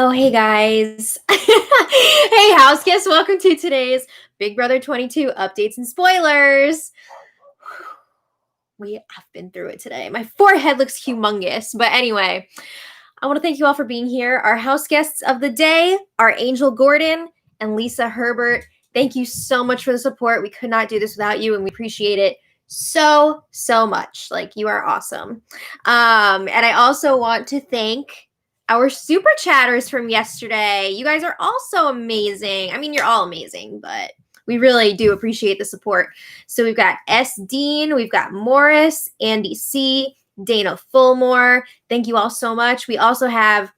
Oh, hey guys. Hey, house guests. Welcome to today's Big Brother 22 updates and spoilers. I've been through it today. My forehead looks humongous. But anyway, I want to thank you all for being here. Our house guests of the day are Angel Gordon and Lisa Herbert. Thank you so much for the support. We could not do this without you, and we appreciate it so much. Like, you are awesome. And I also want to thank our super chatters from yesterday. You guys are also amazing. I mean, you're all amazing, but we really do appreciate the support. So we've got S. Dean, we've got Morris, Andy C., Dana Fulmore. Thank you all so much. We also have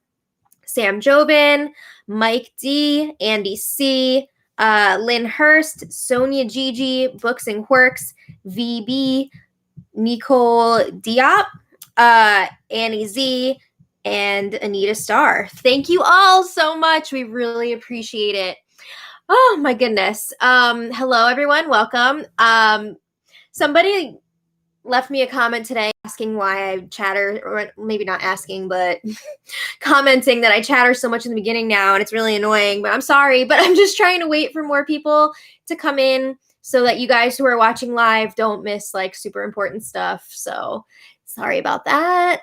Sam Jobin, Mike D., Andy C., Lynn Hurst, Sonia Gigi, Books and Quirks, VB, Nicole Diop, Annie Z., and Anita Starr. Thank you all so much. We really appreciate it. Oh my goodness. Hello everyone. Welcome. Somebody left me a comment today asking why I chatter, or maybe not asking, but commenting that I chatter so much in the beginning now, and it's really annoying, but I'm sorry, but I'm just trying to wait for more people to come in so that you guys who are watching live don't miss like super important stuff. So sorry about that.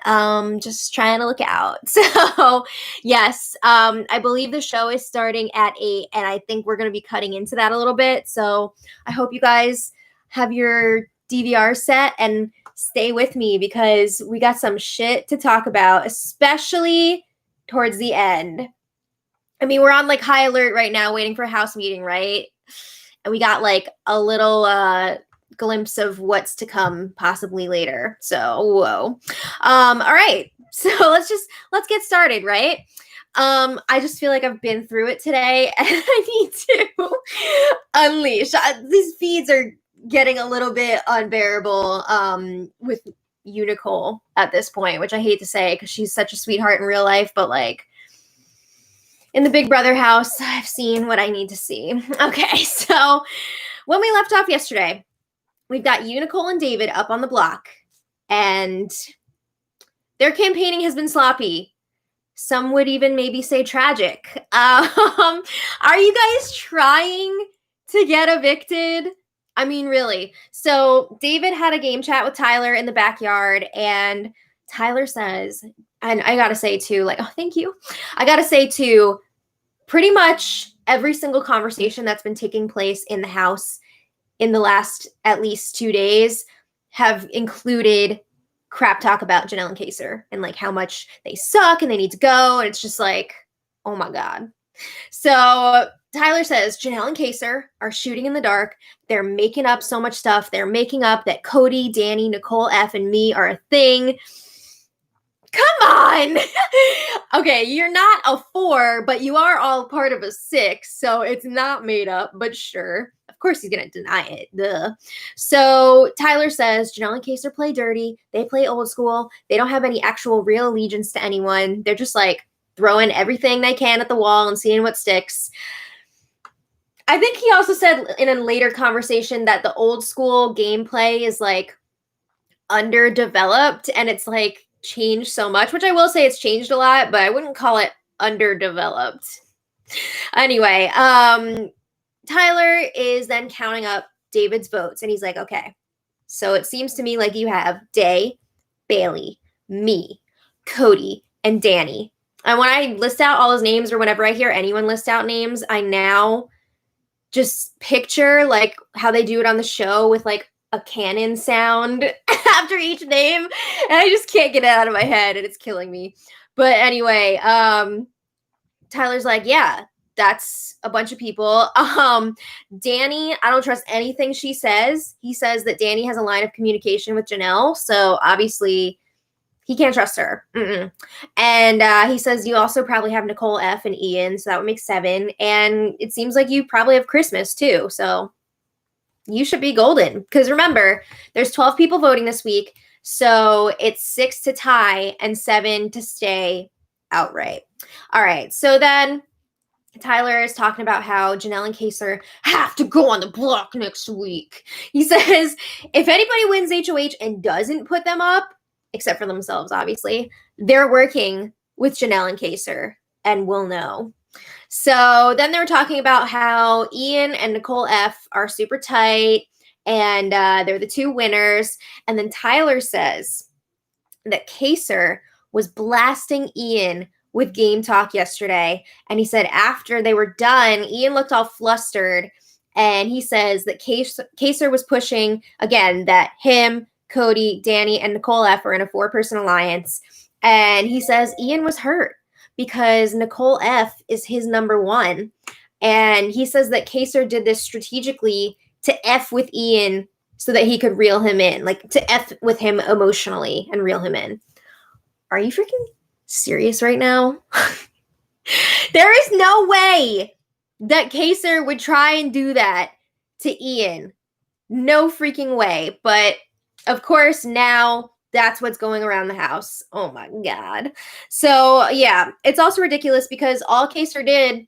Just trying to look out. So yes, I believe the show is starting at 8, and I think we're going to be cutting into that a little bit. So I hope you guys have your DVR set and stay with me because we got some shit to talk about, especially towards the end. I mean, we're on like high alert right now, waiting for a house meeting, right? And we got like a little glimpse of what's to come possibly later. So, whoa. All right. So let's get started, right? I just feel like I've been through it today and I need to unleash. These feeds are getting a little bit unbearable with Unicol at this point, which I hate to say because she's such a sweetheart in real life, but like in the Big Brother house, I've seen what I need to see. Okay, so when we left off yesterday, we've got Unicol and David up on the block, and their campaigning has been sloppy. Some would even maybe say tragic. Are you guys trying to get evicted? I mean, really. So David had a game chat with Tyler in the backyard, and Tyler says, and I gotta say too, like, oh, thank you. I gotta say too, pretty much every single conversation that's been taking place in the house in the last at least 2 days have included crap talk about Janelle and Kaysar and like how much they suck and they need to go. And it's just like, oh my God. So Tyler says Janelle and Kaysar are shooting in the dark. They're making up so much stuff. They're making up that Cody, Danny, Nicole F, and me are a thing. Come on. Okay, you're not a 4, but you are all part of a 6, so it's not made up, but sure. Of course he's going to deny it. Duh. So Tyler says Janelle and Kaysar play dirty. They play old school. They don't have any actual real allegiance to anyone. They're just like throwing everything they can at the wall and seeing what sticks. I think he also said in a later conversation that the old school gameplay is like underdeveloped and it's like changed so much, which I will say it's changed a lot, but I wouldn't call it underdeveloped. Anyway, Tyler is then counting up David's votes, and he's like, okay, so it seems to me like you have Day, Bayleigh, me, Cody, and Danny. And when I list out all his names, or whenever I hear anyone list out names, I now just picture like how they do it on the show with like a cannon sound after each name, and I just can't get it out of my head, and it's killing me. But anyway, Tyler's like, yeah, that's a bunch of people. Danny, I don't trust anything she says. He says that Danny has a line of communication with Janelle, so obviously he can't trust her. And he says you also probably have Nicole F and Ian, so that would make 7. And it seems like you probably have Christmas too, so you should be golden. Because remember, there's 12 people voting this week, so it's 6 to tie and 7 to stay outright. All right, so then Tyler is talking about how Janelle and Kaysar have to go on the block next week. He says if anybody wins HOH and doesn't put them up, except for themselves, obviously, they're working with Janelle and Kaysar. and we'll know. So then they were talking about how Ian and Nicole F are super tight, and they're the two winners. And then Tyler says that Kaysar was blasting Ian with game talk yesterday. And he said after they were done, Ian looked all flustered. And he says that Kaysar was pushing, again, that him, Cody, Danny, and Nicole F are in a 4-person alliance. And he says Ian was hurt because Nicole F is his number one. And he says that Kaysar did this strategically to F with Ian so that he could reel him in, like to F with him emotionally and reel him in. Are you freaking serious right now? There is no way that Kaysar would try and do that to Ian. No freaking way. But of course, now that's what's going around the house. Oh my God. So yeah, it's also ridiculous because all Kaysar did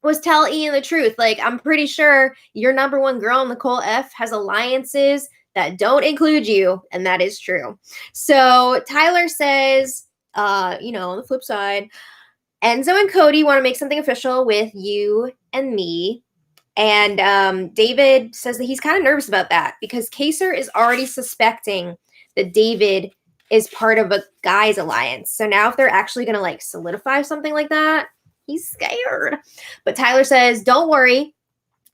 was tell Ian the truth. Like, I'm pretty sure your number one girl, Nicole F, has alliances that don't include you, and that is true. So Tyler says, on the flip side, Enzo and Cody want to make something official with you and me. And David says that he's kind of nervous about that because Kaysar is already suspecting that David is part of a guy's alliance. So now if they're actually going to like solidify something like that, he's scared. But Tyler says, don't worry,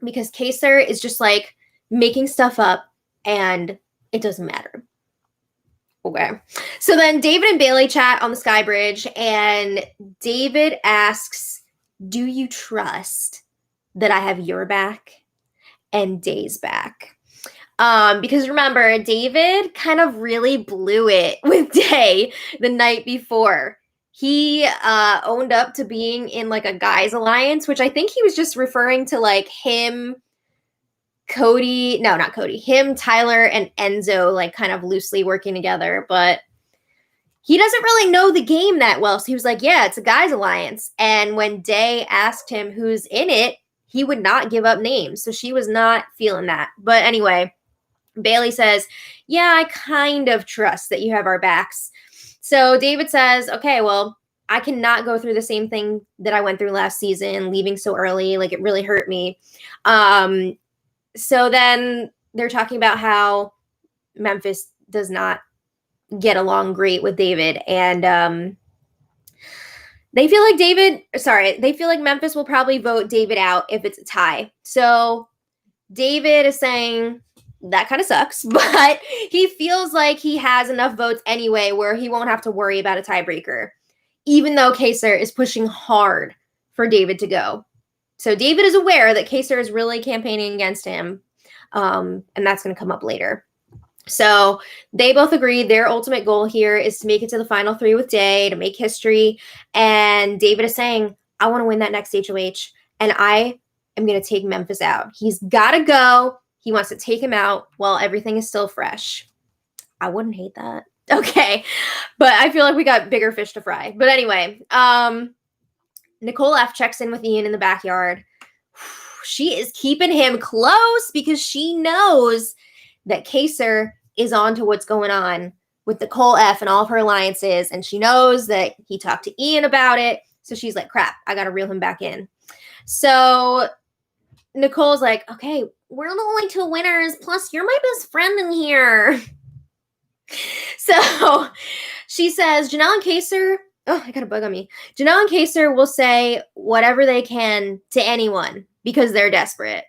because Kaysar is just like making stuff up and it doesn't matter. Okay. So then David and Bayleigh chat on the Sky Bridge, and David asks, do you trust that I have your back and Day's back? Because remember, David kind of really blew it with Day the night before. He owned up to being in like a guy's alliance, which I think he was just referring to like him, Cody, no, not Cody, him, Tyler, and Enzo, like kind of loosely working together. But he doesn't really know the game that well. So he was like, yeah, it's a guy's alliance. And when Day asked him who's in it, he would not give up names. So she was not feeling that. But anyway, Bayleigh says, yeah, I kind of trust that you have our backs. So David says, okay, well, I cannot go through the same thing that I went through last season, leaving so early. Like, it really hurt me. So then they're talking about how Memphis does not get along great with David. And they feel like Memphis will probably vote David out if it's a tie. So David is saying that kind of sucks, but he feels like he has enough votes anyway where he won't have to worry about a tiebreaker, even though Kaysar is pushing hard for David to go. So David is aware that Kaysar is really campaigning against him, and that's going to come up later. So they both agree their ultimate goal here is to make it to the final 3 with Day, to make history. And David is saying, I want to win that next HOH, and I am going to take Memphis out. He's got to go. He wants to take him out while everything is still fresh. I wouldn't hate that. Okay. But I feel like we got bigger fish to fry. But anyway, Nicole F checks in with Ian in the backyard. She is keeping him close because she knows that Kaysar is on to what's going on with Nicole F and all of her alliances. And she knows that he talked to Ian about it. So she's like, crap, I got to reel him back in. So Nicole's like, okay, we're the only 2 winners. Plus, you're my best friend in here. So she says, Janelle and Kaysar, oh, I got a bug on me. Janelle and Kaysar will say whatever they can to anyone because they're desperate.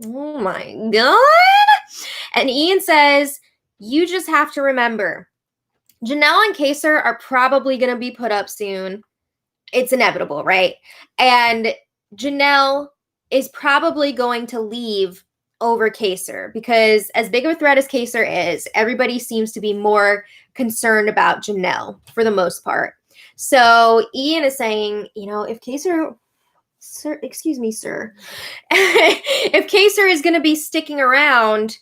Oh my God. And Ian says, you just have to remember, Janelle and Kaysar are probably going to be put up soon. It's inevitable, right? And Janelle is probably going to leave over Kaysar because as big of a threat as Kaysar is, everybody seems to be more concerned about Janelle for the most part. So Ian is saying, if Kaysar, sir, excuse me, sir, if Kaysar is going to be sticking around,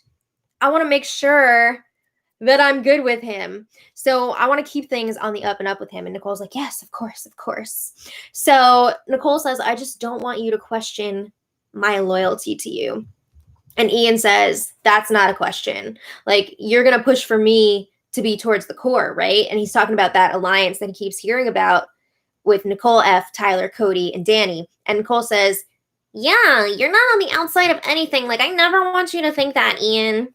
I want to make sure that I'm good with him. So I want to keep things on the up and up with him. And Nicole's like, yes, of course, of course. So Nicole says, I just don't want you to question my loyalty to you. And Ian says, that's not a question. Like, you're going to push for me to be towards the core, right? And he's talking about that alliance that he keeps hearing about with Nicole F, Tyler, Cody, and Danny. And Nicole says, yeah, you're not on the outside of anything. Like, I never want you to think that, Ian.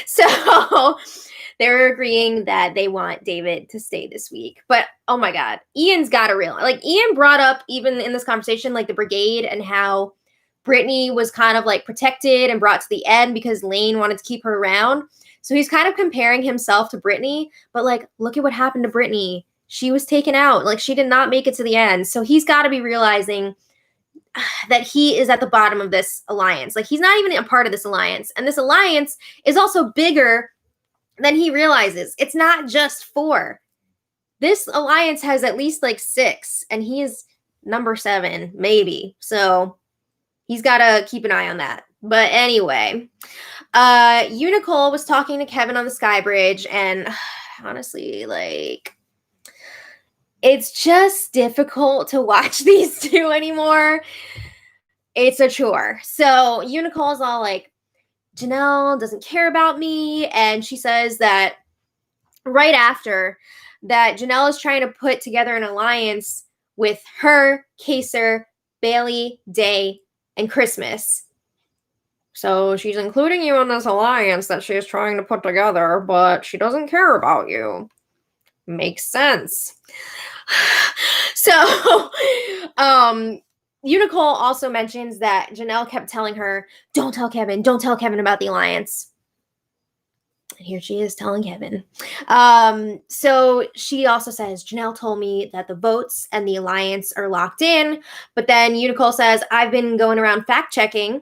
So they're agreeing that they want David to stay this week. But oh my God, Ian's got to realize, like, Ian brought up even in this conversation, like the brigade and how Brittany was kind of like protected and brought to the end because Lane wanted to keep her around. So he's kind of comparing himself to Brittany, but like, look at what happened to Brittany. She was taken out. Like, she did not make it to the end. So he's got to be realizing that he is at the bottom of this alliance. Like, he's not even a part of this alliance. And this alliance is also bigger than he realizes. It's not just 4. This alliance has at least like 6, and he is number 7, maybe. So he's got to keep an eye on that. But anyway, Unicol was talking to Kevin on the Sky Bridge, and honestly, like, it's just difficult to watch these two anymore. It's a chore. So Unicol's all like, Janelle doesn't care about me. And she says that right after that, Janelle is trying to put together an alliance with her, Kaysar, Bayleigh, Day, and Christmas. So she's including you in this alliance that she is trying to put together, but she doesn't care about you. Makes sense. So, Unicol also mentions that Janelle kept telling her, don't tell Kevin about the alliance. And here she is telling Kevin. So she also says, Janelle told me that the votes and the alliance are locked in. But then Unicol says, I've been going around fact checking.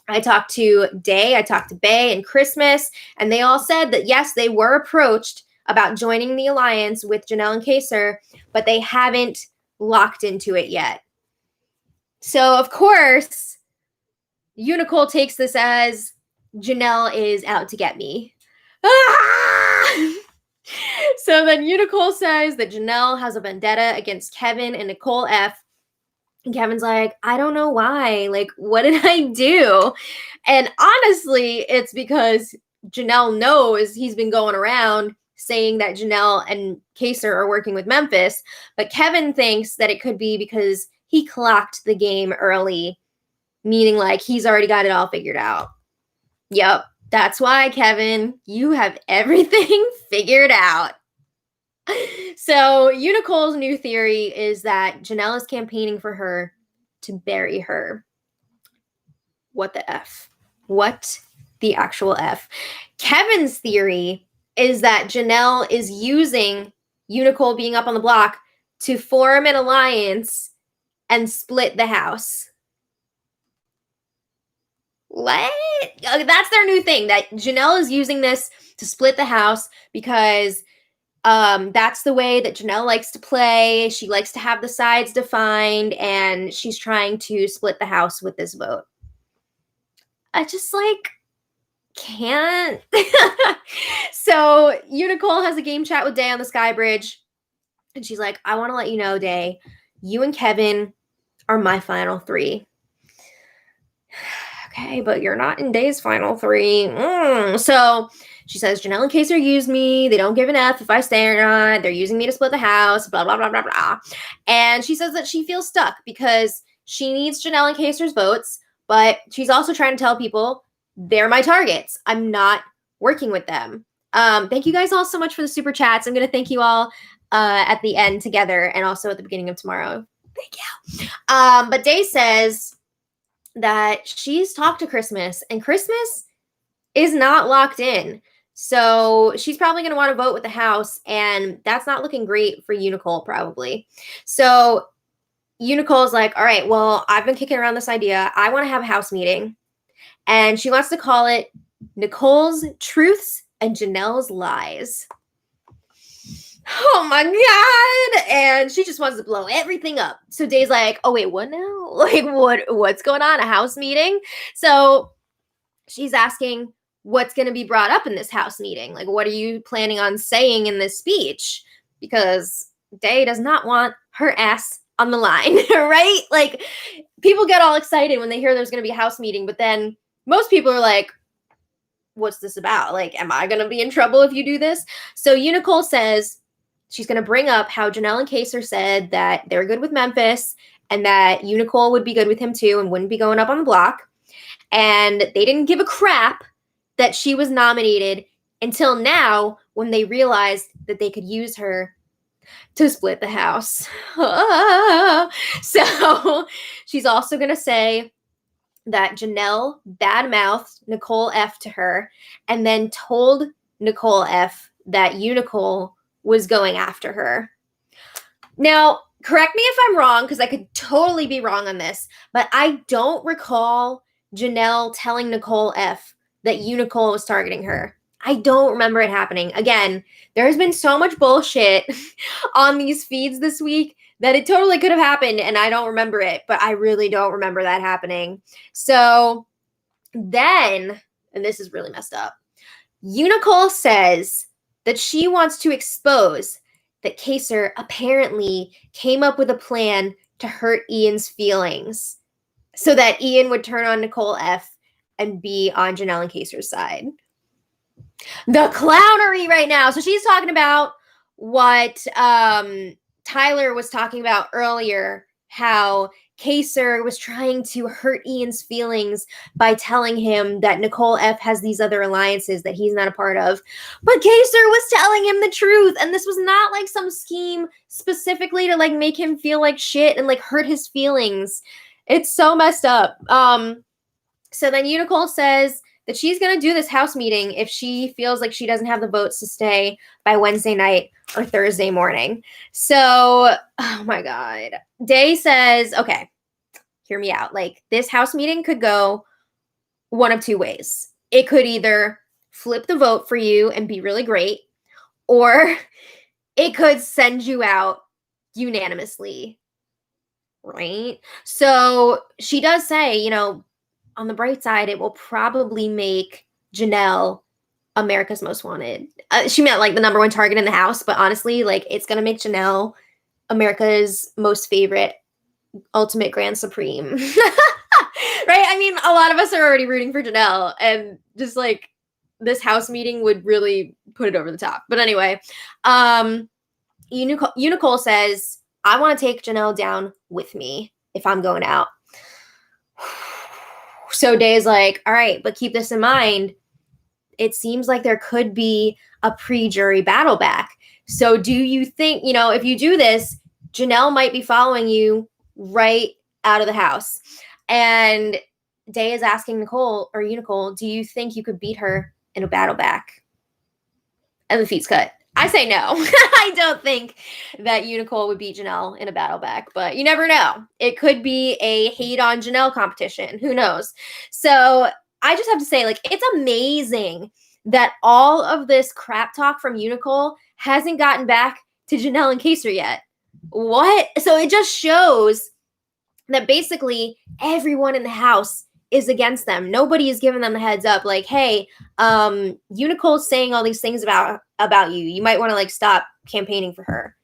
I talked to Day, I talked to Bay and Christmas, and they all said that, yes, they were approached about joining the alliance with Janelle and Kaysar, but they haven't locked into it yet. So, of course, Unicol takes this as Janelle is out to get me. Ah! So then Unicol says that Janelle has a vendetta against Kevin and Nicole F. And Kevin's like, I don't know why. Like, what did I do? And honestly, it's because Janelle knows he's been going around saying that Janelle and Kaysar are working with Memphis. But Kevin thinks that it could be because he clocked the game early, meaning like he's already got it all figured out. Yep, that's why, Kevin, you have everything figured out. So Unicol's new theory is that Janelle is campaigning for her to bury her. What the F? What the actual F? Kevin's theory is that Janelle is using Unicol being up on the block to form an alliance and split the house. What? That's their new thing, that Janelle is using this to split the house because that's the way that Janelle likes to play. She likes to have the sides defined, and she's trying to split the house with this vote. I just like can't. So Unicol has a game chat with Day on the Sky Bridge, and she's like, I want to let you know, Day, you and Kevin are my final 3. Okay, but you're not in Day's final 3. So she says, Janelle and Kaysar use me. They don't give an F if I stay or not. They're using me to split the house, blah, blah, blah, blah, blah. And she says that she feels stuck because she needs Janelle and Kaysar's votes, but she's also trying to tell people they're my targets. I'm not working with them. Thank you guys all so much for the super chats. I'm going to thank you all at the end together and also at the beginning of tomorrow. Thank you. But Day says that she's talked to Christmas, and Christmas is not locked in. So she's probably going to want to vote with the house, and that's not looking great for Unicol probably. So Unicol is like, all right, well, I've been kicking around this idea. I want to have a house meeting, and she wants to call it Nicole's Truths and Janelle's Lies. Oh my God. And she just wants to blow everything up. So Day's like, oh wait, what now? Like what's going on? A house meeting? So she's asking what's going to be brought up in this house meeting. Like, what are you planning on saying in this speech? Because Day does not want her ass on the line, right? Like, people get all excited when they hear there's going to be a house meeting, but then most people are like, what's this about? Like, am I going to be in trouble if you do this? So Unicol says she's going to bring up how Janelle and Kaysar said that they're good with Memphis and that Unicol would be good with him too and wouldn't be going up on the block. And they didn't give a crap that she was nominated until now when they realized that they could use her to split the house. So she's also going to say that Janelle badmouthed Nicole F to her and then told Nicole F that Unicol was going after her. Now, correct me if I'm wrong, because I could totally be wrong on this, but I don't recall Janelle telling Nicole F that Unicol was targeting her. I don't remember it happening. Again, there has been so much bullshit on these feeds this week that it totally could have happened, and I don't remember it, but I really don't remember that happening. So then, and this is really messed up, Unicol says that she wants to expose that Kaysar apparently came up with a plan to hurt Ian's feelings so that Ian would turn on Nicole F and be on Janelle and Kaysar's side. The clownery right now. So she's talking about what Tyler was talking about earlier, how Kaysar was trying to hurt Ian's feelings by telling him that Nicole F has these other alliances that he's not a part of. But Kaysar was telling him the truth, and this was not like some scheme specifically to like make him feel like shit and like hurt his feelings. It's so messed up. So then Unicol says that she's going to do this house meeting if she feels like she doesn't have the votes to stay by Wednesday night or Thursday morning. So, oh my God. Day says, okay, hear me out. Like, this house meeting could go one of two ways. It could either flip the vote for you and be really great, or it could send you out unanimously, right? So she does say, you know, on the bright side, it will probably make Janelle America's Most Wanted. She meant like the number one target in the house, but honestly, like it's going to make Janelle America's most favorite, ultimate grand supreme. Right? I mean, a lot of us are already rooting for Janelle, and just like this house meeting would really put it over the top. But anyway, Unicol says, I want to take Janelle down with me if I'm going out. So Day's like, all right, but keep this in mind. It seems like there could be a pre-jury battle back. So do you think, you know, if you do this, Janelle might be following you right out of the house? And Day is asking Nicole or Unicol, do you think you could beat her in a battle back? And the feed's cut. I say no. I don't think that Unicol would beat Janelle in a battle back, but you never know. It could be a hate on Janelle competition. Who knows? So I just have to say, like, it's amazing that all of this crap talk from Unicol hasn't gotten back to Janelle and Kaysar yet. What? So it just shows that basically everyone in the house is against them. Nobody is giving them the heads up. Like, hey, Unicol's saying all these things about you. You might want to like stop campaigning for her,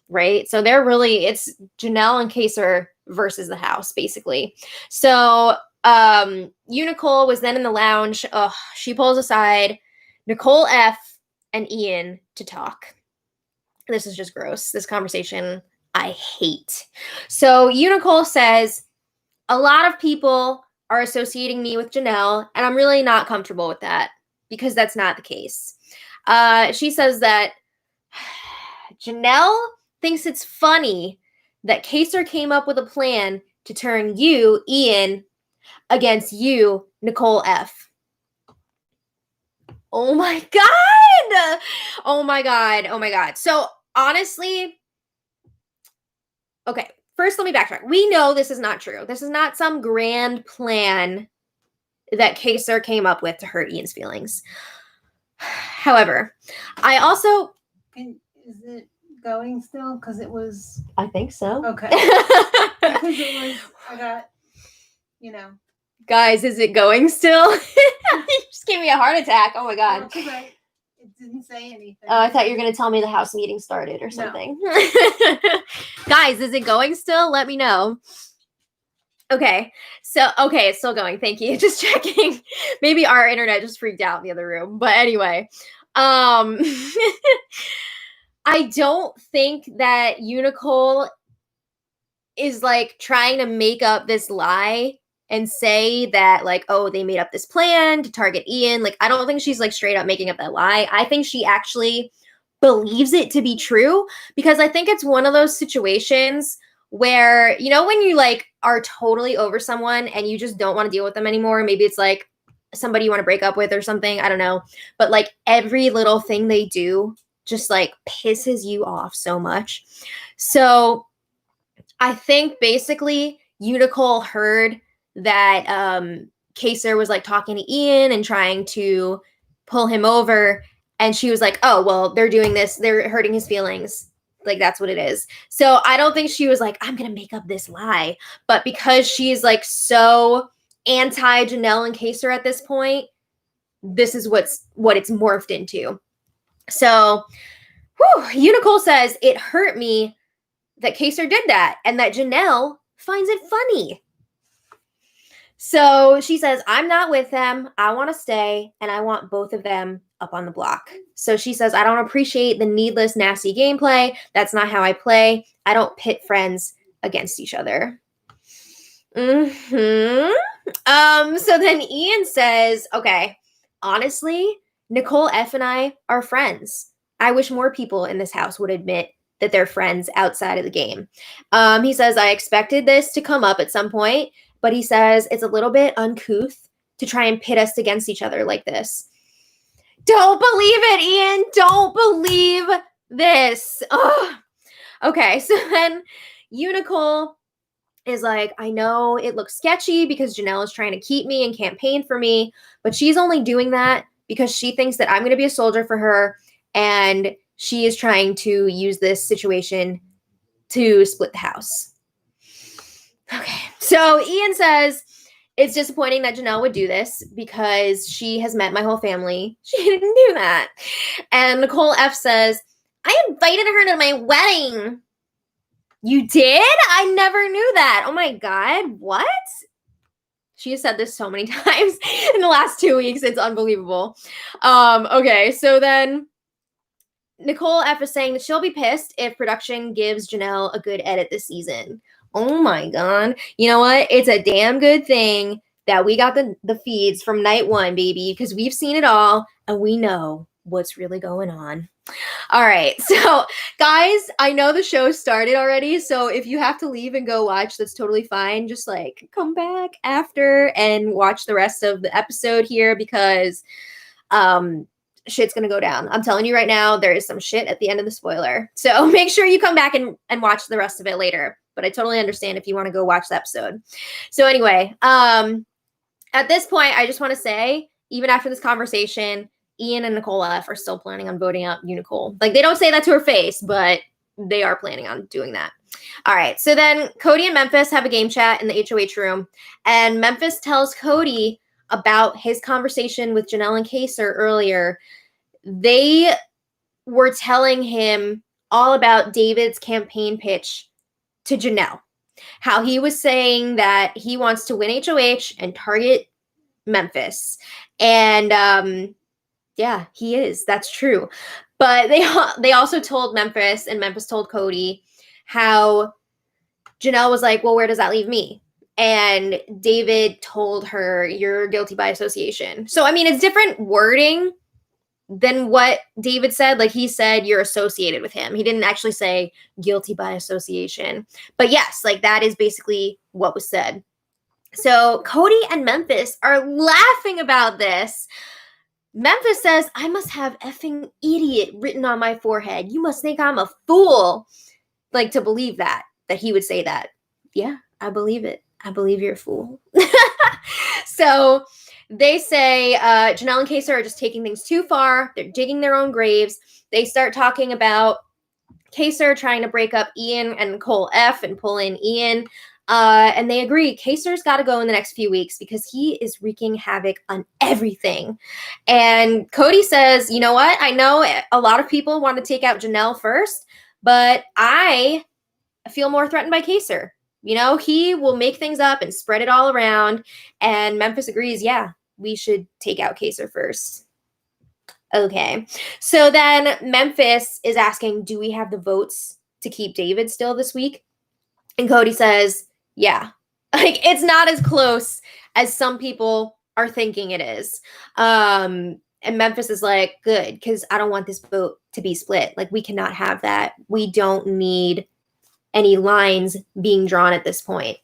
right? So they're really, it's Janelle and Kaysar versus the house, basically. So Unicol was then in the lounge. She pulls aside Nicole F and Ian to talk. This is just gross. This conversation I hate. So Unicol says, a lot of people are associating me with Janelle, and I'm really not comfortable with that because that's not the case. She says that Janelle thinks it's funny that Kaysar came up with a plan to turn you, Ian, against you, Nicole F. Oh my God. Oh my God. Oh my God. So honestly, okay. First, let me backtrack. We know this is not true. This is not some grand plan that Kaysar came up with to hurt Ian's feelings. However, I also... Is it going still? Because it was... I think so. Okay. Because it was... I got, you know... Guys, is it going still? You just gave me a heart attack. Oh my God. Well, it didn't say anything. Oh, I thought you were going to tell me the house meeting started or something. No. Guys, is it going still? Let me know. Okay. So, okay, it's still going. Thank you. Just checking. Maybe our internet just freaked out in the other room. But anyway, I don't think that Unicol is like trying to make up this lie and say that like, oh, they made up this plan to target Ian. Like, I don't think she's like straight up making up that lie. I think she actually believes it to be true, because I think it's one of those situations where, you know, when you like are totally over someone and you just don't want to deal with them anymore. Maybe it's like somebody you want to break up with or something. I don't know. But like every little thing they do just like pisses you off so much. So I think basically Unicol heard that Kaysar was like talking to Ian and trying to pull him over. And she was like, oh, well, they're doing this. They're hurting his feelings. Like, that's what it is. So I don't think she was like, I'm going to make up this lie. But because she's like so anti Janelle and Kaysar at this point, this is what it's morphed into. So Unicol says, it hurt me that Kaysar did that and that Janelle finds it funny. So she says, I'm not with them. I want to stay and I want both of them up on the block. So she says, I don't appreciate the needless, nasty gameplay. That's not how I play. I don't pit friends against each other. So then Ian says, okay, honestly, Nicole F and I are friends. I wish more people in this house would admit that they're friends outside of the game. He says, I expected this to come up at some point, but he says it's a little bit uncouth to try and pit us against each other like this. Don't believe it, Ian. Don't believe this. Ugh. Okay, so then Unicol is like, I know it looks sketchy because Janelle is trying to keep me and campaign for me, but she's only doing that because she thinks that I'm going to be a soldier for her, and she is trying to use this situation to split the house. Okay, so Ian says it's disappointing that Janelle would do this because she has met my whole family. She didn't do that. And Nicole F says, I invited her to my wedding. You did? I never knew that. Oh my God, what? She has said this so many times in the last 2 weeks. It's unbelievable. Okay, so then Nicole F is saying that she'll be pissed if production gives Janelle a good edit this season. Oh my God. You know what? It's a damn good thing that we got the feeds from night one, baby, because we've seen it all and we know what's really going on. All right. So, guys, I know the show started already. So if you have to leave and go watch, that's totally fine. Just like come back after and watch the rest of the episode here because shit's gonna go down. I'm telling you right now, there is some shit at the end of the spoiler. So make sure you come back and watch the rest of it later. But I totally understand if you want to go watch the episode. So anyway, at this point, I just want to say, even after this conversation, Ian and Nicole F are still planning on voting out Unicol. Like, they don't say that to her face, but they are planning on doing that. All right. So then Cody and Memphis have a game chat in the HOH room. And Memphis tells Cody about his conversation with Janelle and Kaysar earlier. They were telling him all about David's campaign pitch to Janelle. How he was saying that he wants to win HOH and target Memphis. And yeah, he is. That's true. But they also told Memphis, and Memphis told Cody, how Janelle was like, well, where does that leave me? And David told her, you're guilty by association. So, I mean, it's different wording than what David said. Like, he said, you're associated with him. He didn't actually say guilty by association. But yes, like, that is basically what was said. So Cody and Memphis are laughing about this. Memphis says, I must have effing idiot written on my forehead. You must think I'm a fool. Like, to believe that he would say that. Yeah, I believe it. I believe you're a fool. So they say Janelle and Kaysar are just taking things too far. They're digging their own graves. They start talking about Kaysar trying to break up Ian and Nicole F and pull in Ian. And they agree Kaysar's got to go in the next few weeks because he is wreaking havoc on everything. And Cody says, you know what? I know a lot of people want to take out Janelle first, but I feel more threatened by Kaysar. he will make things up and spread it all around. And Memphis agrees, yeah, we should take out Kaysar first. Okay. So then Memphis is asking, do we have the votes to keep David still this week? And Cody says, yeah. Like, it's not as close as some people are thinking it is. And Memphis is like, good, because I don't want this vote to be split. Like, we cannot have that. We don't need any lines being drawn at this point.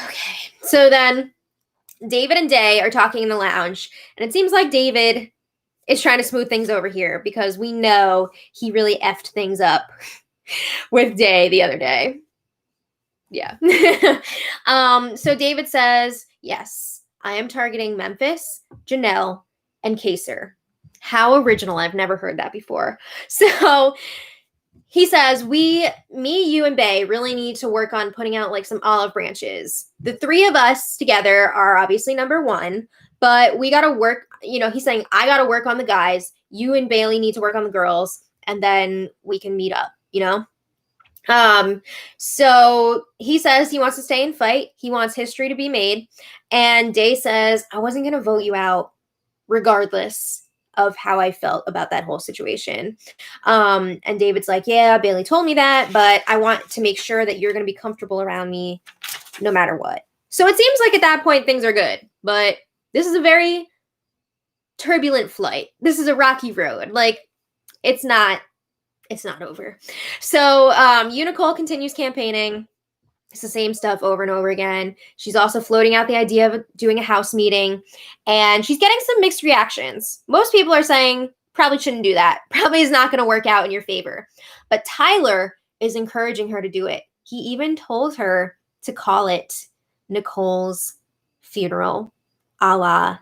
Okay. So then David and Day are talking in the lounge, and it seems like David is trying to smooth things over here because we know he really effed things up with Day the other day. Yeah. So David says, yes, I am targeting Memphis, Janelle, and Kaysar. How original. I've never heard that before. So he says, me, you, and Bay really need to work on putting out like some olive branches. The three of us together are obviously number one, but we got to work, he's saying, I got to work on the guys. You and Bayleigh need to work on the girls, and then we can meet up, So he says he wants to stay and fight. He wants history to be made. And Day says, I wasn't going to vote you out regardless of how I felt about that whole situation. And David's like, yeah, Bayleigh told me that, but I want to make sure that you're going to be comfortable around me no matter what. So it seems like at that point, things are good, but this is a very turbulent flight. This is a rocky road. Like, it's not over. So Unicol continues campaigning. It's the same stuff over and over again. She's also floating out the idea of doing a house meeting, and she's getting some mixed reactions. Most people are saying probably shouldn't do that. Probably is not going to work out in your favor. But Tyler is encouraging her to do it. He even told her to call it Nicole's funeral, a la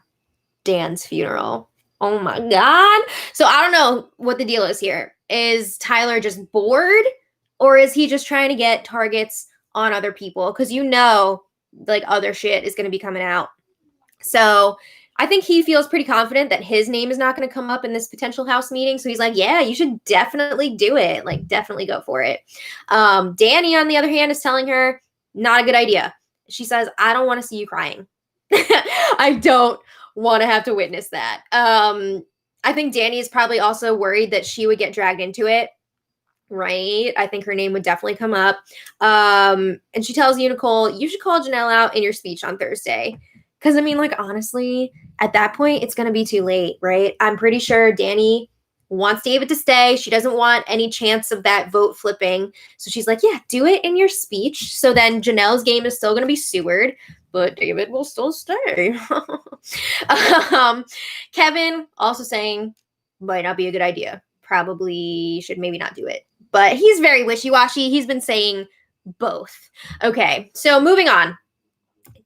Dan's funeral. Oh my God. So I don't know what the deal is here. Is Tyler just bored, or is he just trying to get targets on other people? Because like other shit is going to be coming out. So I think he feels pretty confident that his name is not going to come up in this potential house meeting. So he's like, yeah, you should definitely do it. Like, definitely go for it. Danny, on the other hand, is telling her, not a good idea. She says, I don't want to see you crying. I don't want to have to witness that. I think Danny is probably also worried that she would get dragged into it. Right? I think her name would definitely come up. And she tells Unicol, you should call Janelle out in your speech on Thursday. Because, honestly, at that point, it's going to be too late, right? I'm pretty sure Danny wants David to stay. She doesn't want any chance of that vote flipping. So she's like, yeah, do it in your speech. So then Janelle's game is still going to be sewered, but David will still stay. Kevin also saying, might not be a good idea. Probably should maybe not do it. But he's very wishy-washy. He's been saying both. Okay, so moving on.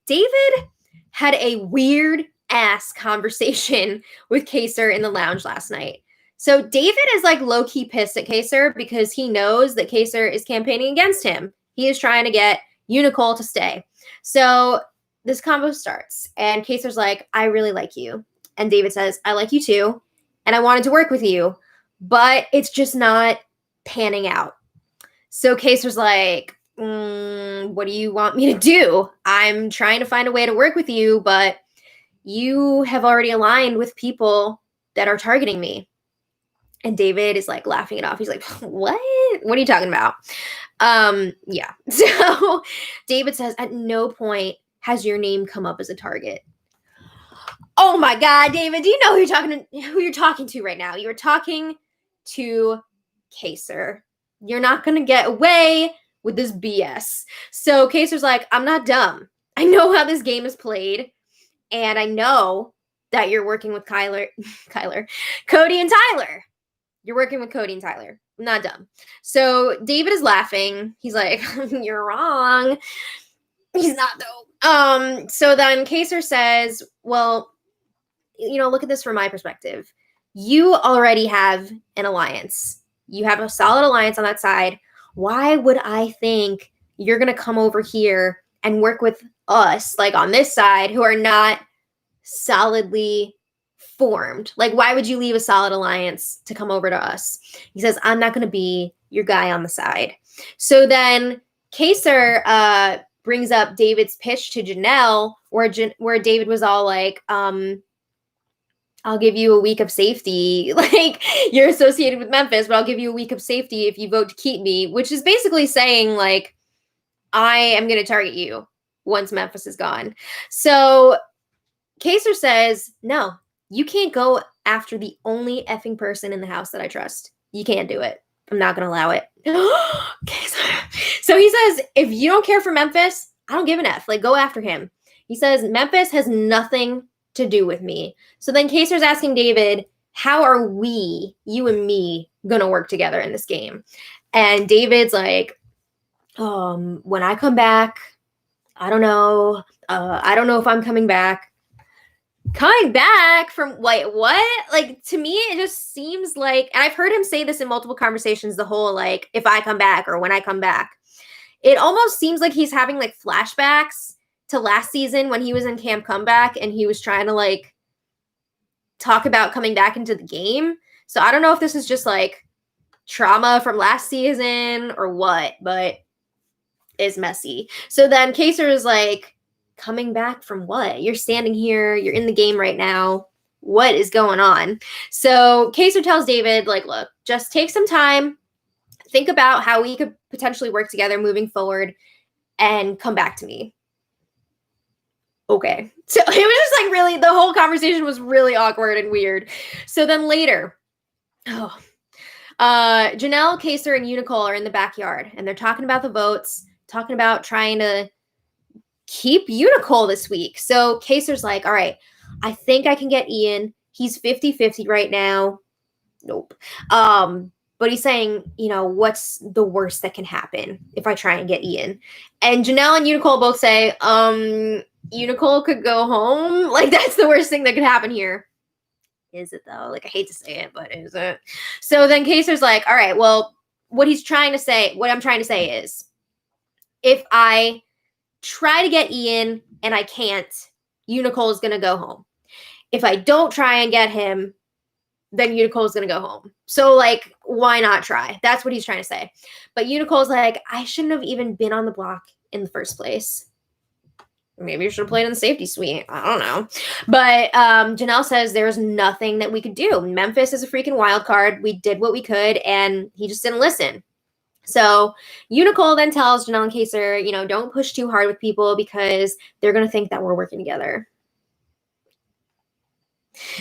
David had a weird-ass conversation with Kaysar in the lounge last night. So David is like low-key pissed at Kaysar because he knows that Kaysar is campaigning against him. He is trying to get Unicol to stay. So this convo starts, and Kaysar's like, I really like you. And David says, I like you too, and I wanted to work with you, but it's just not panning out. So Kaysar's like, what do you want me to do? I'm trying to find a way to work with you, but you have already aligned with people that are targeting me. And David is like laughing it off. He's like, what? What are you talking about? Yeah. So David says, at no point has your name come up as a target. Oh my God, David, do you know who you're talking to right now? You're talking to Kaysar. You're not going to get away with this BS. So Kaysar's like, I'm not dumb. I know how this game is played. And I know that you're working with Cody and Tyler. You're working with Cody and Tyler. I'm not dumb. So David is laughing. He's like, you're wrong. He's not though. So then Kaysar says, well, look at this from my perspective. You already have an alliance. You have a solid alliance on that side. Why would I think you're going to come over here and work with us, like on this side, who are not solidly formed? Like, why would you leave a solid alliance to come over to us? He says, I'm not going to be your guy on the side. So then Kaysar brings up David's pitch to Janelle, where David was all like, I'll give you a week of safety. Like, you're associated with Memphis, but I'll give you a week of safety if you vote to keep me, which is basically saying, like, I am going to target you once Memphis is gone. So Kaysar says, no, you can't go after the only effing person in the house that I trust. You can't do it. I'm not going to allow it. So he says, if you don't care for Memphis, I don't give an F. Like, go after him. He says, Memphis has nothing to do with me. So then Kaysar's asking David, how are we, you and me, going to work together in this game? And David's like, when I come back, I don't know. I don't know if I'm coming back. Coming back from, wait, what? Like, to me, it just seems like, and I've heard him say this in multiple conversations, the whole, like, if I come back or when I come back. It almost seems like he's having, like, flashbacks to last season when he was in Camp Comeback and he was trying to, like, talk about coming back into the game. So I don't know if this is just, like, trauma from last season or what, but it's messy. So then Kaysar is like, coming back from what? You're standing here. You're in the game right now. What is going on? So Kaysar tells David, like, look, just take some time. Think about how we could potentially work together moving forward and come back to me. Okay. So it was just like really, the whole conversation was really awkward and weird. So then later, Janelle, Kaysar, and Unicol are in the backyard and they're talking about the votes, talking about trying to keep Unicol this week. So Kaysar's like, all right, I think I can get Ian. He's 50-50 right now. Nope. But he's saying, you know, what's the worst that can happen if I try and get Ian? And Janelle and Unicol both say, Unicol could go home. Like, that's the worst thing that could happen here. Is it though? Like, I hate to say it, but is it? So then Kaysar's like, all right, well, what I'm trying to say is, if I try to get Ian and I can't, Unicol is going to go home. If I don't try and get him, then Unicol is going to go home. So, like, why not try? That's what he's trying to say. But Unicol's like, I shouldn't have even been on the block in the first place. Maybe you should have played in the safety suite. I don't know. But Janelle says there's nothing that we could do. Memphis is a freaking wild card. We did what we could, and he just didn't listen. So Unicol then tells Janelle and Kaysar, you know, don't push too hard with people because they're going to think that we're working together.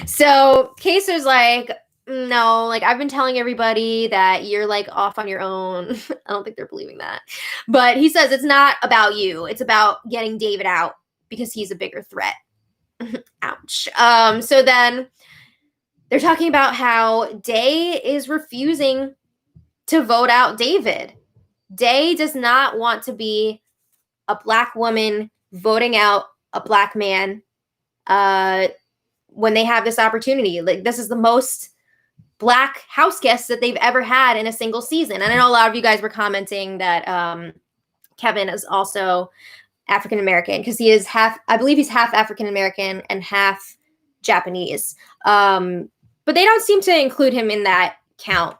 So Kaysar's like, no, like, I've been telling everybody that you're, like, off on your own. I don't think they're believing that. But he says it's not about you. It's about getting David out because he's a bigger threat. Ouch. So then they're talking about how Day is refusing to vote out David. Day does not want to be a Black woman voting out a Black man when they have this opportunity. Like, this is the most Black house guests that they've ever had in a single season. And I know a lot of you guys were commenting that Kevin is also African American because he is I believe he's half African American and half Japanese. But they don't seem to include him in that count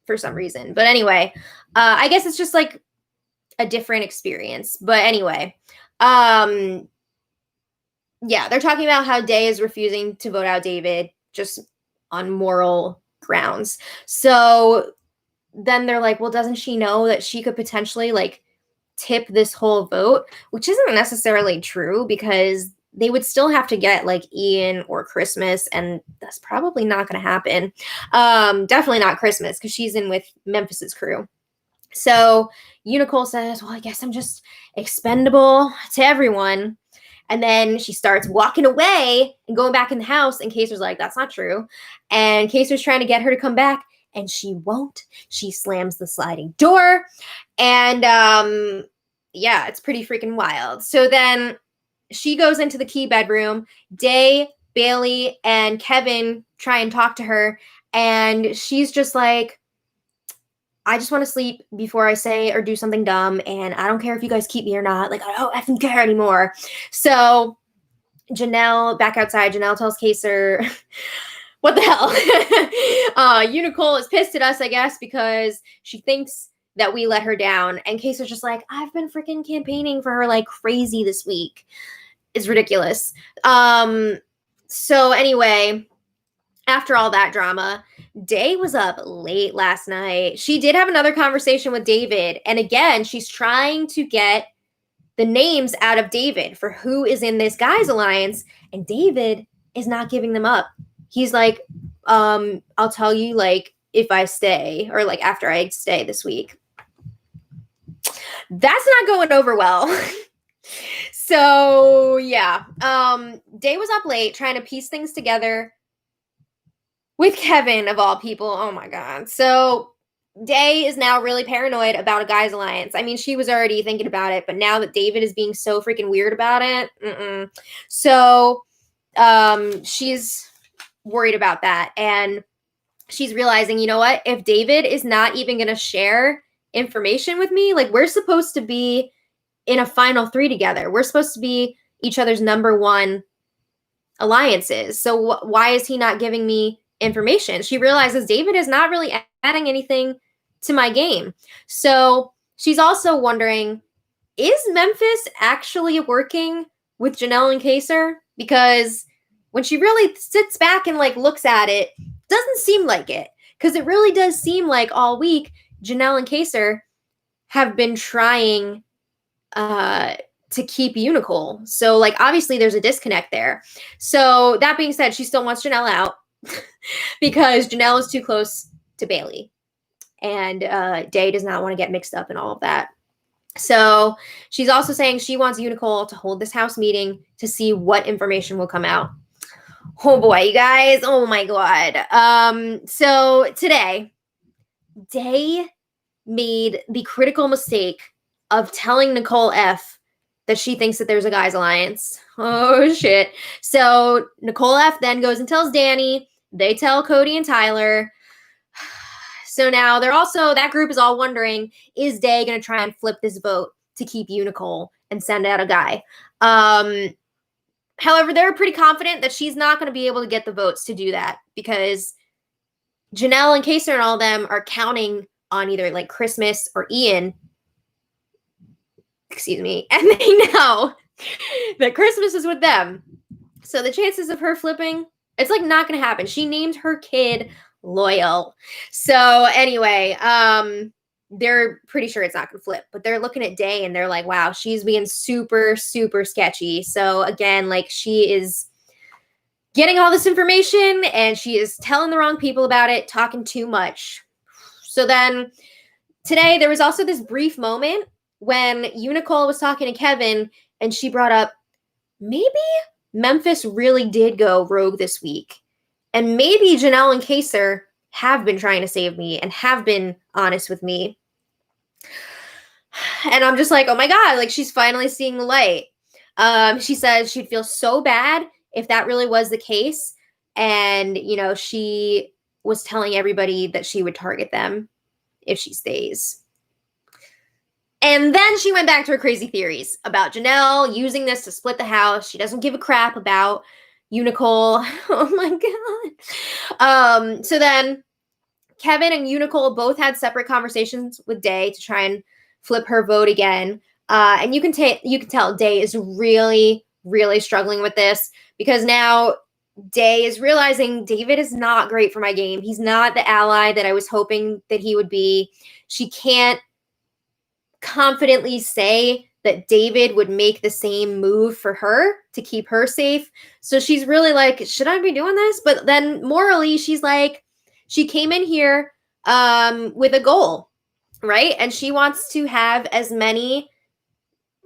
for some reason. But anyway, I guess it's just like a different experience. But anyway, yeah, they're talking about how Day is refusing to vote out David just on moral grounds. So then they're like, well, doesn't she know that she could potentially, like, tip this whole vote? Which isn't necessarily true because they would still have to get, like, Ian or Christmas, and that's probably not going to happen. Definitely not Christmas because she's in with Memphis's crew. So Unicol says, well, I guess I'm just expendable to everyone. And then she starts walking away and going back in the house. And Kaysar's like, that's not true. And Kaysar's trying to get her to come back. And she won't. She slams the sliding door. And yeah, it's pretty freaking wild. So then she goes into the key bedroom. Day, Bayleigh, and Kevin try and talk to her. And she's just like, I just want to sleep before I say or do something dumb, and I don't care if you guys keep me or not. Like, I don't effing care anymore. So Janelle, back outside, Janelle tells Kaysar, what the hell? Unicol is pissed at us, I guess, because she thinks that we let her down. And Kaysar's just like, I've been freaking campaigning for her like crazy this week. It's ridiculous. So anyway, after all that drama, Day was up late last night. She did have another conversation with David. And again, she's trying to get the names out of David for who is in this guys alliance. And David is not giving them up. He's like, I'll tell you like if I stay or like after I stay this week. That's not going over well. So yeah, Day was up late trying to piece things together with Kevin of all people. Oh my God. So Day is now really paranoid about a guys alliance. I mean, she was already thinking about it, but now that David is being so freaking weird about it. So she's worried about that. And she's realizing, you know what? If David is not even going to share information with me, like we're supposed to be in a final 3 together. We're supposed to be each other's number 1 alliances. So why is he not giving me information? She realizes David is not really adding anything to my game. So she's also wondering, is Memphis actually working with Janelle and Kaysar? Because when she really sits back and like looks at it, doesn't seem like it. Because it really does seem like all week Janelle and Kaysar have been trying to keep Unicol. So like obviously there's a disconnect there. So that being said, she still wants Janelle out because Janelle is too close to Bayleigh. And Day does not want to get mixed up in all of that. So she's also saying she wants Unicol to hold this house meeting to see what information will come out. Oh boy, you guys. Oh my God. So today, Day made the critical mistake of telling Nicole F that she thinks that there's a guys alliance. Oh shit. So Nicole F then goes and tells Danny. They tell Cody and Tyler. So now that group is all wondering, is Day going to try and flip this vote to keep Unicol and send out a guy? However, they're pretty confident that she's not going to be able to get the votes to do that because Janelle and Kaysar and all of them are counting on either like Christmas or Ian. Excuse me. And they know that Christmas is with them. So the chances of her flipping, it's like not going to happen. She named her kid Loyal. So anyway, they're pretty sure it's not going to flip, but they're looking at Day and they're like, wow, she's being super, super sketchy. So again, like she is getting all this information and she is telling the wrong people about it, talking too much. So then today there was also this brief moment when Unicol was talking to Kevin and she brought up, maybe Memphis really did go rogue this week. And maybe Janelle and Kaysar have been trying to save me and have been honest with me. And I'm just like, oh my God, like she's finally seeing the light. She says she'd feel so bad if that really was the case. And, you know, she was telling everybody that she would target them if she stays. And then she went back to her crazy theories about Janelle using this to split the house. She doesn't give a crap about Unicol. Oh my God. So then Kevin and Unicol both had separate conversations with Day to try and flip her vote again. And you can tell Day is really, really struggling with this because now Day is realizing David is not great for my game. He's not the ally that I was hoping that he would be. She can't confidently say that David would make the same move for her to keep her safe. So she's really like, should I be doing this? But then morally, she's like, she came in here with a goal, right? And she wants to have as many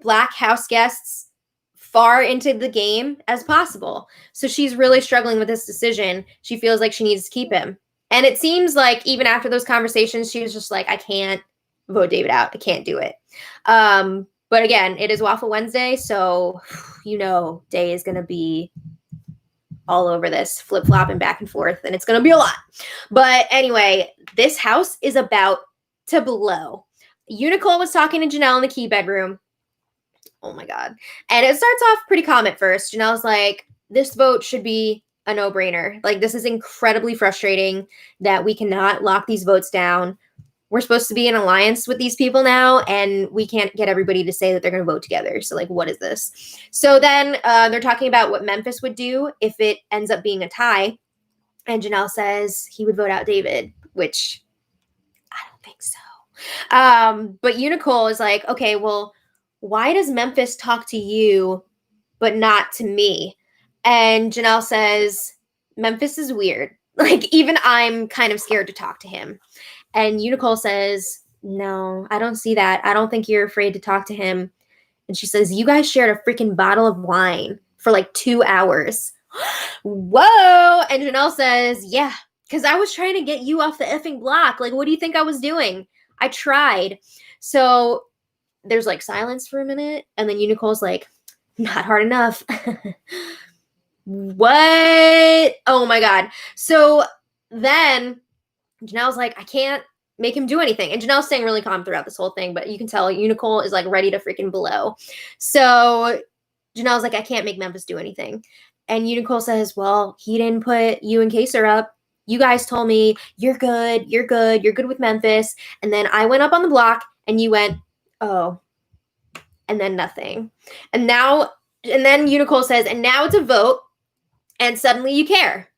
Black house guests far into the game as possible. So she's really struggling with this decision. She feels like she needs to keep him. And it seems like even after those conversations, she was just like, I can't vote David out. I can't do it. But again, it is Waffle Wednesday. So, you know, Day is going to be all over this, flip-flopping back and forth. And it's going to be a lot. But anyway, this house is about to blow. Unicol was talking to Janelle in the key bedroom. Oh my God. And it starts off pretty calm at first. Janelle's like, this vote should be a no-brainer. Like, this is incredibly frustrating that we cannot lock these votes down. we're supposed to be in alliance with these people now, and we can't get everybody to say that they're going to vote together. So, like, what is this? So then they're talking about what Memphis would do if it ends up being a tie. And Janelle says he would vote out David, which I don't think so. But Unicol is like, okay, well, why does Memphis talk to you but not to me? And Janelle says, Memphis is weird. Like, even I'm kind of scared to talk to him. And Unicol says, no, I don't see that. I don't think you're afraid to talk to him. And she says, you guys shared a freaking bottle of wine for like 2 hours. Whoa. And Janelle says, yeah, because I was trying to get you off the effing block. Like, what do you think I was doing? I tried. So there's like silence for a minute. And then Unicol's like, not hard enough. What? Oh my God. So then Janelle's like, I can't make him do anything. And Janelle's staying really calm throughout this whole thing, but you can tell Unicol is like ready to freaking blow. So Janelle's like, I can't make Memphis do anything. And Unicol says, well, he didn't put you and Kaysar up. You guys told me you're good with Memphis. And then I went up on the block and you went, oh, and then nothing. And then Unicol says, and now it's a vote and suddenly you care.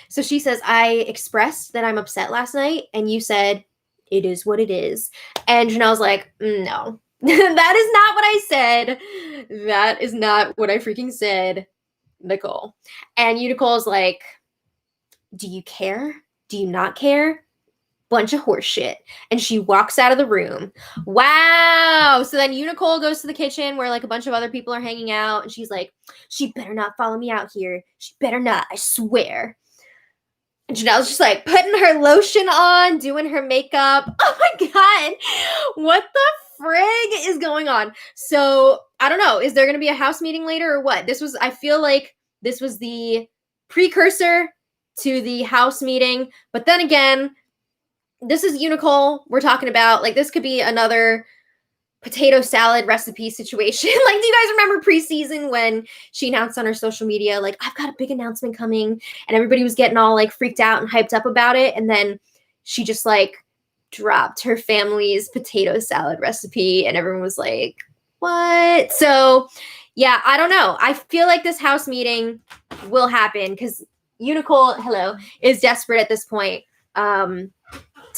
So she says, I expressed that I'm upset last night and you said, it is what it is. And Janelle's like, no, that is not what I said. That is not what I freaking said, Nicole. And Unicol's like, do you care? Do you not care? Bunch of horse shit. And she walks out of the room. Wow. So then Unicol goes to the kitchen where like a bunch of other people are hanging out. And she's like, she better not follow me out here. She better not, I swear. And Janelle's just like putting her lotion on, doing her makeup. Oh my God. What the frig is going on? So I don't know. Is there going to be a house meeting later or what? I feel like this was the precursor to the house meeting. But then again, this is Unicol we're talking about. Like, this could be another potato salad recipe situation. Like, do you guys remember preseason when she announced on her social media, like, I've got a big announcement coming, and everybody was getting all like freaked out and hyped up about it. And then she just like dropped her family's potato salad recipe and everyone was like, what? So yeah, I don't know. I feel like this house meeting will happen because Unicol, is desperate at this point to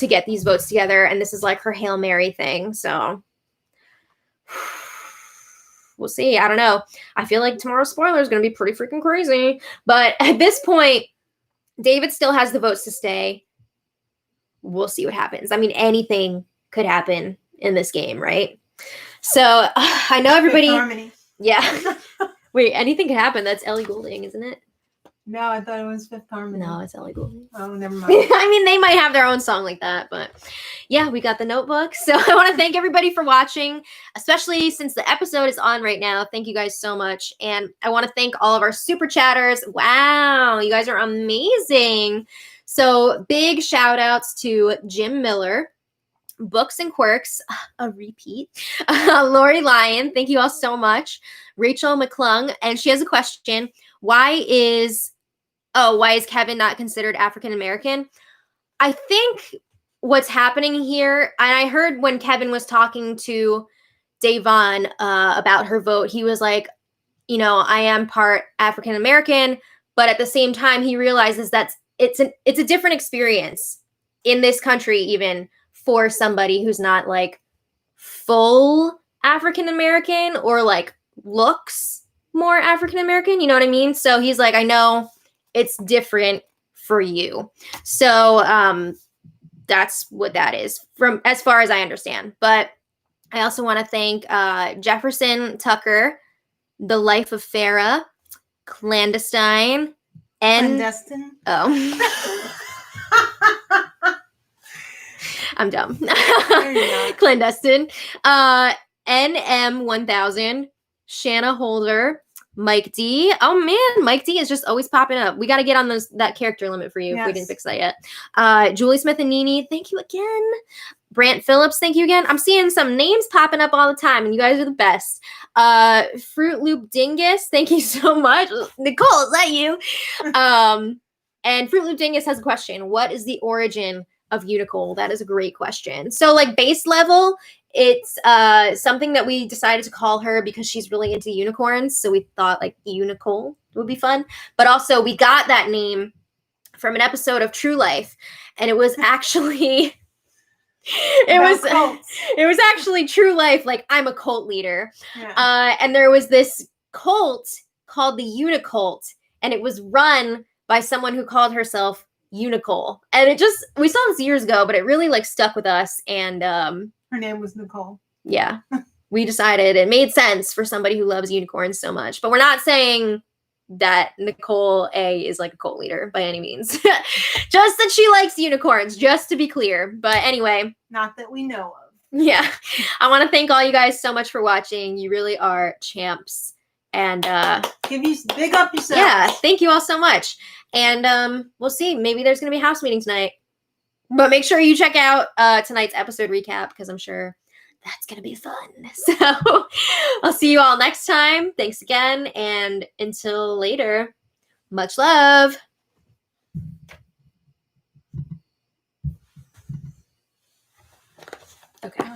get these votes together. And this is like her Hail Mary thing. So we'll see. I don't know. I feel like tomorrow's spoiler is going to be pretty freaking crazy. But at this point, David still has the votes to stay. We'll see what happens. I mean, anything could happen in this game, right? So I know everybody. Harmony. Yeah. Wait, anything could happen. That's Ellie Goulding, isn't it? No, I thought it was Fifth Harmony. No, it's Ellie Goulding. Oh, never mind. I mean, they might have their own song like that, but yeah, we got the Notebook. So I want to thank everybody for watching, especially since the episode is on right now. Thank you guys so much. And I want to thank all of our super chatters. Wow, you guys are amazing. So big shout outs to Jim Miller, Books and Quirks, a repeat, Lori Lyon, thank you all so much, Rachel McClung, and she has a question. Why is Kevin not considered African American? I think what's happening here, and I heard when Kevin was talking to Davon about her vote, he was like, I am part African American, but at the same time, he realizes that it's a different experience in this country, even for somebody who's not like full African American or like looks more African American, you know what I mean? So he's like, I know it's different for you. So that's what that is from as far as I understand. But I also want to thank Jefferson Tucker, The Life of Farah, Clandestine, and Clandestine. Oh. I'm dumb. Not. Clandestine. NM1000, Shanna Holder, Mike D. Oh man, Mike D is just always popping up. We got to get on that character limit for you if we didn't fix that yet. Julie Smith and Nini, thank you again. Brant Phillips, thank you again. I'm seeing some names popping up all the time, and you guys are the best. Fruit Loop Dingus, thank you so much. Nicole, is that you? And Fruit Loop Dingus has a question. What is the origin of Unicol? That is a great question. So like base level, it's something that we decided to call her because she's really into unicorns. So we thought like Unicol would be fun. But also we got that name from an episode of True Life, and it was actually it was actually True Life, like I'm a cult leader. Yeah. And there was this cult called the Unicult, and it was run by someone who called herself Unicol. And we saw this years ago, but it really like stuck with us. And Her name was Nicole. yeah, we decided it made sense for somebody who loves unicorns so much. But we're not saying that Nicole A is like a cult leader by any means. Just that she likes unicorns, just to be clear. But anyway. Not that we know of. Yeah. I want to thank all you guys so much for watching. You really are champs. And give you big up yourself. Yeah, thank you all so much. And we'll see. Maybe there's going to be a house meeting tonight. But make sure you check out tonight's episode recap because I'm sure that's going to be fun. So I'll see you all next time. Thanks again. And until later, much love. Okay.